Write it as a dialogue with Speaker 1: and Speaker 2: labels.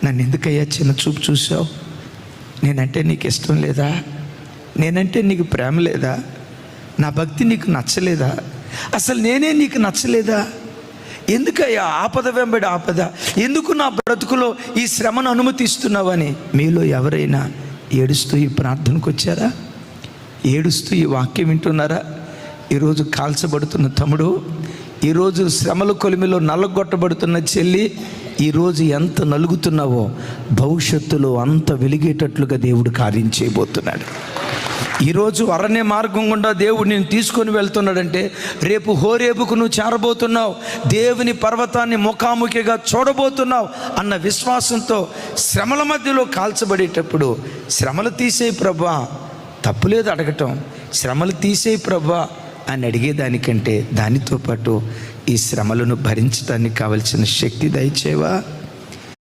Speaker 1: నన్ను ఎందుకయ్యా చిన్న చూపు చూసావు? నేనంటే నీకు ఇష్టం లేదా? నేనంటే నీకు ప్రేమ లేదా? నా భక్తి నీకు నచ్చలేదా? అసలు నేనే నీకు నచ్చలేదా? ఎందుకయ్యా ఆపద వెంబడి ఆపద? ఎందుకు నా బ్రతుకులో ఈ శ్రమను అనుమతిస్తున్నావని మీలో ఎవరైనా ఏడుస్తూ ఈ ప్రార్థనకు వచ్చారా? ఏడుస్తూ ఈ వాక్యం వింటున్నారా? ఈరోజు కాల్చబడుతున్న తమ్ముడు, ఈరోజు శ్రమల కొలిమిలో నల్లగొట్టబడుతున్న చెల్లి, ఈరోజు ఎంత నలుగుతున్నావో భవిష్యత్తులో అంత వెలిగేటట్లుగా దేవుడు కార్యం చేయబోతున్నాడు. ఈరోజు అరణ్య మార్గం గుండా దేవుడు నేను తీసుకొని వెళ్తున్నాడంటే రేపు హోరేబుకు నువ్వు చేరబోతున్నావు, దేవుని పర్వతాన్ని ముఖాముఖిగా చూడబోతున్నావు అన్న విశ్వాసంతో శ్రమల మధ్యలో కాల్చబడేటప్పుడు శ్రమలు తీసేయి ప్రభా, తప్పులేదు అడగటం, శ్రమలు తీసేయి ప్రభా అని అడిగేదానికంటే దానితో పాటు ఈ శ్రమలను భరించడానికి కావలసిన శక్తి దయచేవా?